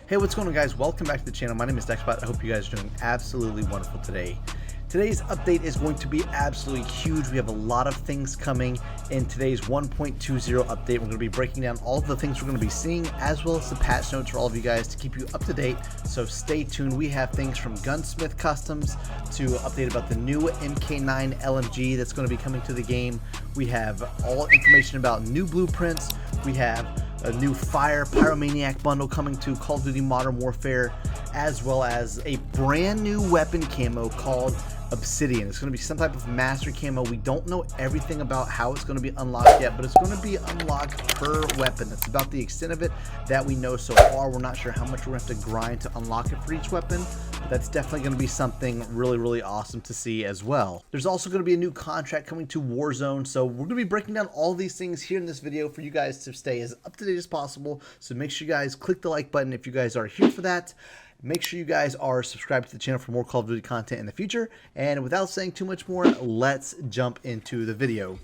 Hey, what's going on, guys? Welcome back to the channel. My name is Dexbot. I hope you guys are doing absolutely wonderful today. Today's update is going to be absolutely huge. We have a lot of things coming in today's 1.20 update. We're going to be breaking down all of the things we're going to be seeing, as well as the patch notes for all of you guys to keep you up to date. So stay tuned. We have things from Gunsmith Customs to update about the new MK9 LMG that's going to be coming to the game. We have all information about new blueprints. We have a new Fire Pyromaniac bundle coming to Call of Duty Modern Warfare, as well as a brand new weapon camo called Obsidian. It's going to be some type of mastery camo. We don't know everything about how it's going to be unlocked yet, but it's going to be unlocked per weapon. That's about the extent of it that we know so far. We're not sure how much we're going to have to grind to unlock it for each weapon, but that's definitely going to be something really awesome to see as well. There's also going to be a new contract coming to Warzone, so we're going to be breaking down all these things here in this video for you guys to stay as up to date as possible. So make sure you guys click the like button if you guys are here for that. Make sure you guys are subscribed to the channel for more Call of Duty content in the future. And without saying too much more, let's jump into the video.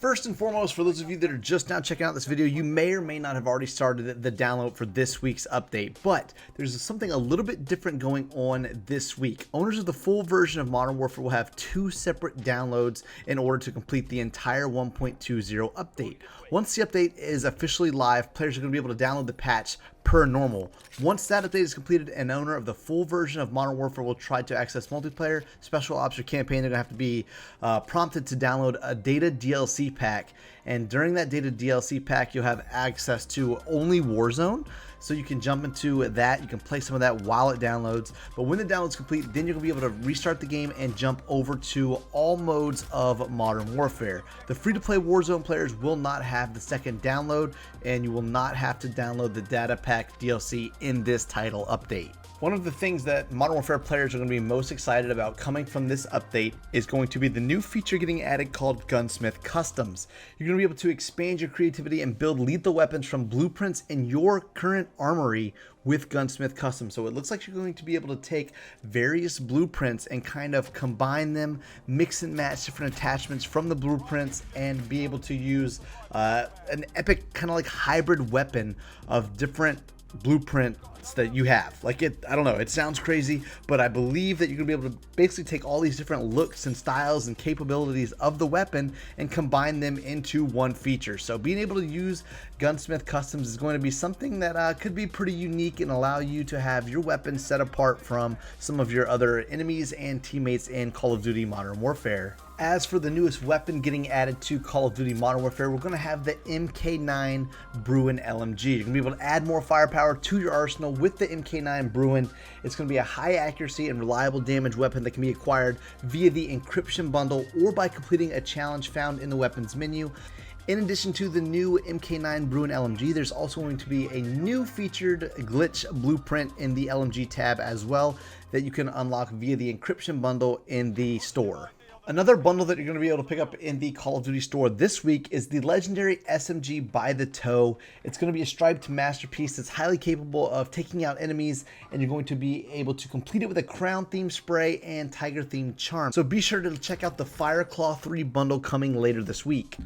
First and foremost, for those of you that are just now checking out this video, you may or may not have already started the download for this week's update, but there's something a little bit different going on this week. Owners of the full version of Modern Warfare will have two separate downloads in order to complete the entire 1.20 update. Once the update is officially live, players are going to be able to download the patch per normal. Once that update is completed, an owner of the full version of Modern Warfare will try to access multiplayer, special ops, or campaign. They're going to have to be prompted to download a data DLC pack, and during that data DLC pack you'll have access to only Warzone, so you can jump into that. You can play some of that while it downloads, but when the download's complete, then you're going to be able to restart the game and jump over to all modes of Modern Warfare. The free-to-play Warzone players will not have the second download, and you will not have to download the data pack DLC in this title update. One of the things that Modern Warfare players are going to be most excited about coming from this update is going to be the new feature getting added called Gunsmith Customs. You're going to be able to expand your creativity and build lethal weapons from blueprints in your current armory with Gunsmith Customs. So it looks like you're going to be able to take various blueprints and kind of combine them, mix and match different attachments from the blueprints, and be able to use an epic kind of like hybrid weapon of different blueprints that you have. Like, I don't know, it sounds crazy, but I believe that you're gonna be able to basically take all these different looks and styles and capabilities of the weapon and combine them into one feature. So being able to use Gunsmith Customs is going to be something that could be pretty unique and allow you to have your weapon set apart from some of your other enemies and teammates in Call of Duty Modern Warfare. As for the newest weapon getting added to Call of Duty Modern Warfare, we're going to have the MK9 Bruin LMG. You're going to be able to add more firepower to your arsenal with the MK9 Bruin. It's going to be a high accuracy and reliable damage weapon that can be acquired via the encryption bundle or by completing a challenge found in the weapons menu. In addition to the new MK9 Bruin LMG, there's also going to be a new featured glitch blueprint in the LMG tab as well that you can unlock via the encryption bundle in the store. Another bundle that you're going to be able to pick up in the Call of Duty store this week is the legendary SMG by the Toe. It's going to be a striped masterpiece that's highly capable of taking out enemies, and you're going to be able to complete it with a crown themed spray and tiger themed charm. So be sure to check out the Fireclaw 3 bundle coming later this week.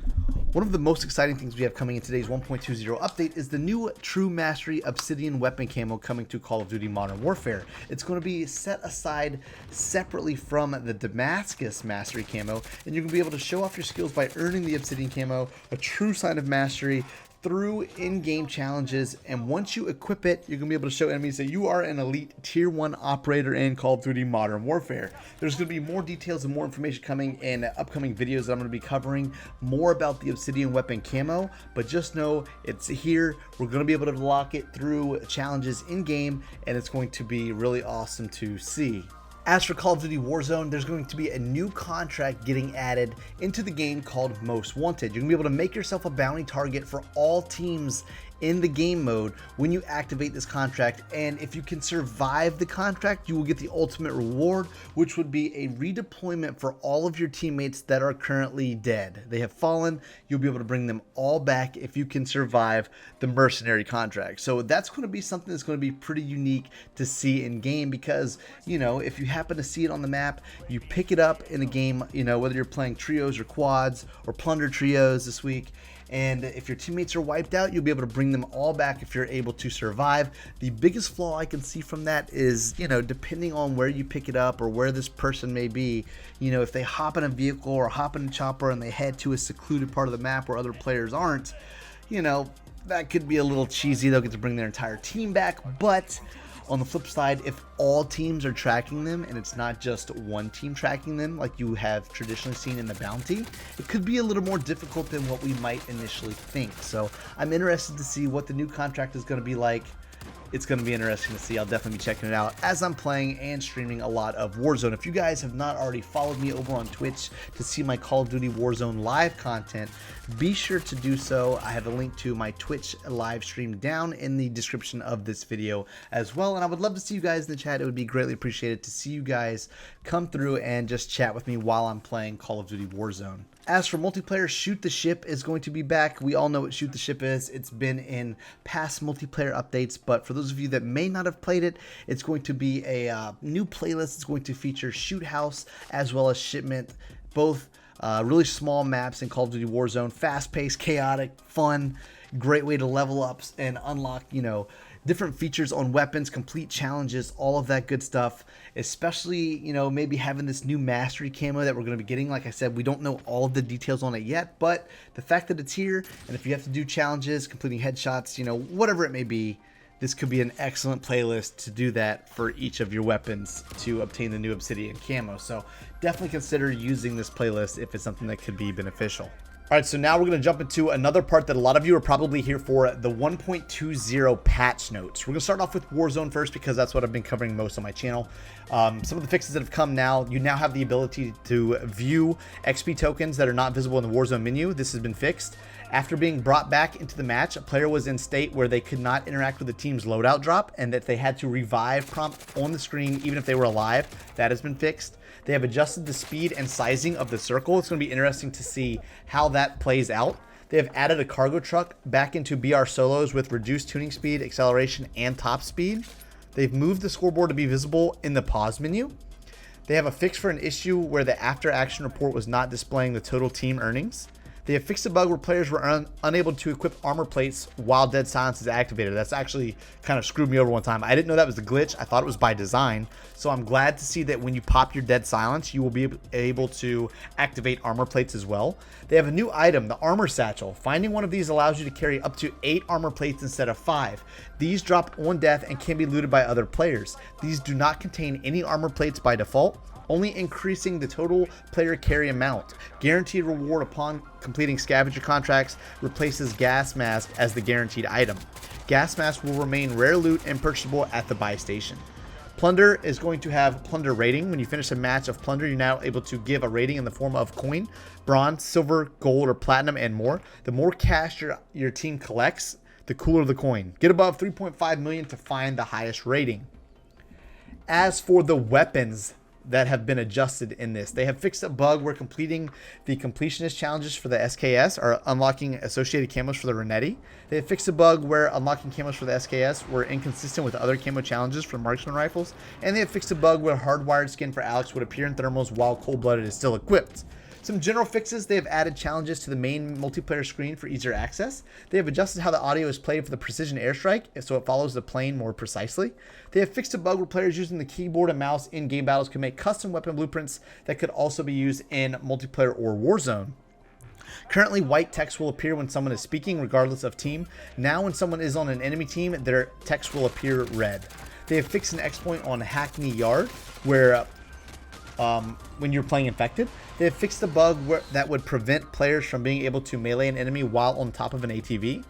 One of the most exciting things we have coming in today's 1.20 update is the new True Mastery Obsidian weapon camo coming to Call of Duty Modern Warfare. It's going to be set aside separately from the Damascus Mastery camo, and you're going to be able to show off your skills by earning the Obsidian camo, a true sign of mastery, through in-game challenges. And once you equip it, you're going to be able to show enemies that you are an elite tier 1 operator in Call of Duty Modern Warfare. There's going to be more details and more information coming in upcoming videos that I'm going to be covering more about the Obsidian weapon camo, but just know it's here. We're going to be able to lock it through challenges in-game, and it's going to be really awesome to see. As for Call of Duty Warzone, there's going to be a new contract getting added into the game called Most Wanted. You're going to be able to make yourself a bounty target for all teams in the game mode when you activate this contract, and if you can survive the contract, you will get the ultimate reward, which would be a redeployment for all of your teammates that are currently dead. They have fallen. You'll be able to bring them all back if you can survive the mercenary contract. So that's going to be something that's going to be pretty unique to see in game, because, you know, if you happen to see it on the map, you pick it up in a game, you know, whether you're playing trios or quads or plunder trios this week, and if your teammates are wiped out, you'll be able to bring them all back if you're able to survive. The biggest flaw I can see from that is, depending on where you pick it up or where this person may be, if they hop in a vehicle or hop in a chopper and they head to a secluded part of the map where other players aren't, that could be a little cheesy. They'll get to bring their entire team back, but on the flip side, if all teams are tracking them and it's not just one team tracking them like you have traditionally seen in the bounty, it could be a little more difficult than what we might initially think. So I'm interested to see what the new contract is going to be like. It's going to be interesting to see. I'll definitely be checking it out as I'm playing and streaming a lot of Warzone. If you guys have not already followed me over on Twitch to see my Call of Duty Warzone live content, be sure to do so. I have a link to my Twitch live stream down in the description of this video as well. And I would love to see you guys in the chat. It would be greatly appreciated to see you guys come through and just chat with me while I'm playing Call of Duty Warzone. As for multiplayer, Shoot the Ship is going to be back. We all know what Shoot the Ship is. It's been in past multiplayer updates, but for those of you that may not have played it, it's going to be a new playlist. It's going to feature Shoot House as well as Shipment, both really small maps in Call of Duty Warzone. Fast-paced, chaotic, fun, great way to level up and unlock, different features on weapons, complete challenges, all of that good stuff, especially, maybe having this new mastery camo that we're going to be getting. Like I said, we don't know all of the details on it yet, but the fact that it's here, and if you have to do challenges, completing headshots, whatever it may be, this could be an excellent playlist to do that for each of your weapons to obtain the new Obsidian Camo. So definitely consider using this playlist if it's something that could be beneficial. Alright, so now we're going to jump into another part that a lot of you are probably here for, the 1.20 patch notes. We're going to start off with Warzone first because that's what I've been covering most on my channel. Some of the fixes that have come now, you now have the ability to view XP tokens that are not visible in the Warzone menu. This has been fixed. After being brought back into the match, a player was in state where they could not interact with the team's loadout drop and that they had to revive prompt on the screen even if they were alive. That has been fixed. They have adjusted the speed and sizing of the circle. It's going to be interesting to see how that plays out. They have added a cargo truck back into BR solos with reduced tuning speed, acceleration, and top speed. They've moved the scoreboard to be visible in the pause menu. They have a fix for an issue where the after action report was not displaying the total team earnings. They have fixed a bug where players were unable to equip armor plates while dead silence is activated. That's actually kind of screwed me over one time. I didn't know that was the glitch. I thought it was by design. So I'm glad to see that when you pop your dead silence, you will be able to activate armor plates as well. They have a new item, the armor satchel. Finding one of these allows you to carry up to 8 armor plates instead of 5. These drop on death and can be looted by other players. These do not contain any armor plates by default, only increasing the total player carry amount. Guaranteed reward upon completing scavenger contracts replaces gas mask as the guaranteed item. Gas mask will remain rare loot and purchasable at the buy station. Plunder is going to have plunder rating. When you finish a match of plunder, you're now able to give a rating in the form of coin, bronze, silver, gold, or platinum, and more. The more cash your team collects, the cooler the coin. Get above 3.5 million to find the highest rating. As for the weapons that have been adjusted in this, they have fixed a bug where completing the completionist challenges for the SKS are unlocking associated camos for the Renetti. They have fixed a bug where unlocking camos for the SKS were inconsistent with other camo challenges for marksman rifles, and they have fixed a bug where hardwired skin for Alex would appear in thermals while cold-blooded is still equipped. Some general fixes: they have added challenges to the main multiplayer screen for easier access. They have adjusted how the audio is played for the precision airstrike, so it follows the plane more precisely. They have fixed a bug where players using the keyboard and mouse in game battles can make custom weapon blueprints that could also be used in multiplayer or Warzone. Currently, white text will appear when someone is speaking, regardless of team. Now, when someone is on an enemy team, their text will appear red. They have fixed an exploit on Hackney Yard, where when you're playing infected. They have fixed the bug that would prevent players from being able to melee an enemy while on top of an ATV.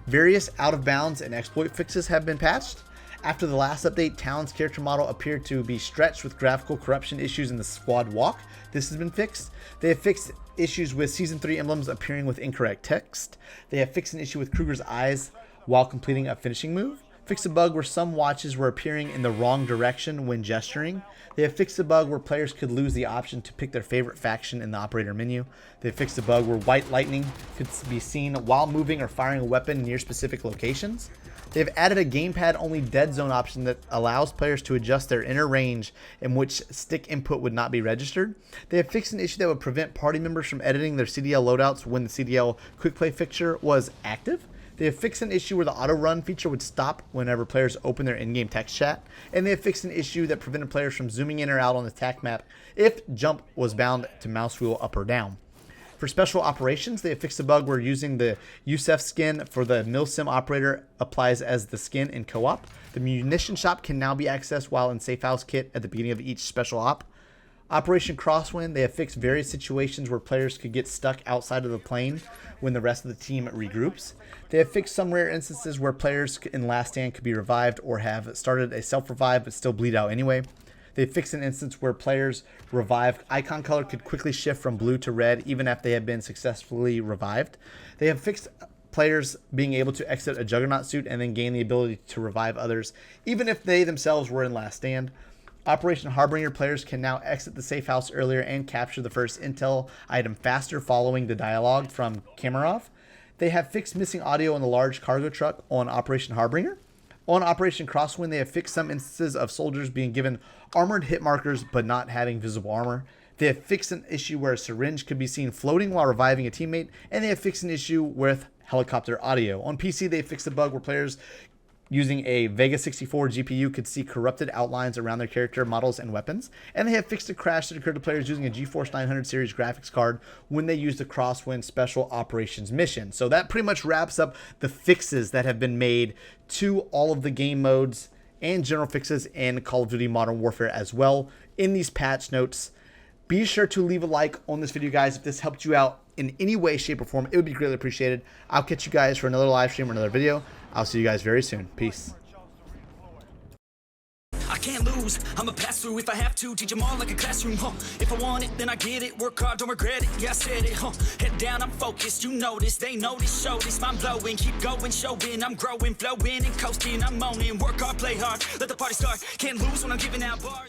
Various out of bounds and exploit fixes have been patched. After the last update, Talon's character model appeared to be stretched with graphical corruption issues in the squad walk. This has been fixed. They have fixed issues with Season 3 emblems appearing with incorrect text. They have fixed an issue with Kruger's eyes while completing a finishing move. fixed a bug where some watches were appearing in the wrong direction when gesturing. They have fixed a bug where players could lose the option to pick their favorite faction in the operator menu. They have fixed a bug where white lightning could be seen while moving or firing a weapon near specific locations. They have added a gamepad only dead zone option that allows players to adjust their inner range in which stick input would not be registered. They have fixed an issue that would prevent party members from editing their CDL loadouts when the CDL quick play fixture was active. They have fixed an issue where the auto run feature would stop whenever players open their in-game text chat. And they have fixed an issue that prevented players from zooming in or out on the attack map if jump was bound to mouse wheel up or down. For special operations, they have fixed a bug where using the Yusef skin for the Milsim operator applies as the skin in co-op. The munition shop can now be accessed while in Safe House Kit at the beginning of each special op. Operation Crosswind, they have fixed various situations where players could get stuck outside of the plane when the rest of the team regroups. They have fixed some rare instances where players in Last Stand could be revived or have started a self-revive but still bleed out anyway. They fixed an instance where players revived icon color could quickly shift from blue to red even after they have been successfully revived. They have fixed players being able to exit a Juggernaut suit and then gain the ability to revive others even if they themselves were in Last Stand. Operation Harbinger players can now exit the safe house earlier and capture the first intel item faster following the dialogue from Kamarov. They have fixed missing audio on the large cargo truck on Operation Harbinger. On Operation Crosswind, they have fixed some instances of soldiers being given armored hit markers but not having visible armor. They have fixed an issue where a syringe could be seen floating while reviving a teammate, and they have fixed an issue with helicopter audio. On PC, they fixed a bug where players using a Vega 64 GPU could see corrupted outlines around their character models and weapons, and they have fixed a crash that occurred to players using a GeForce 900 series graphics card when they used the Crosswind Special Operations mission. So that pretty much wraps up the fixes that have been made to all of the game modes and general fixes in Call of Duty Modern Warfare as well in these patch notes. Be sure to leave a like on this video, guys. If this helped you out in any way, shape, or form, it would be greatly appreciated. I'll catch you guys for another live stream or another video. I'll see you guys very soon. Peace. I can't lose, I'ma pass through if I have to. Teach them all like a classroom, If I want it, then I get it. Work hard, don't regret it, yeah, I said it, Head down, I'm focused, you notice. They notice, show this, mind blowing. Keep going, showing, I'm growing, flowing and coasting. I'm owning, work hard, play hard, let the party start. Can't lose when I'm giving out bars.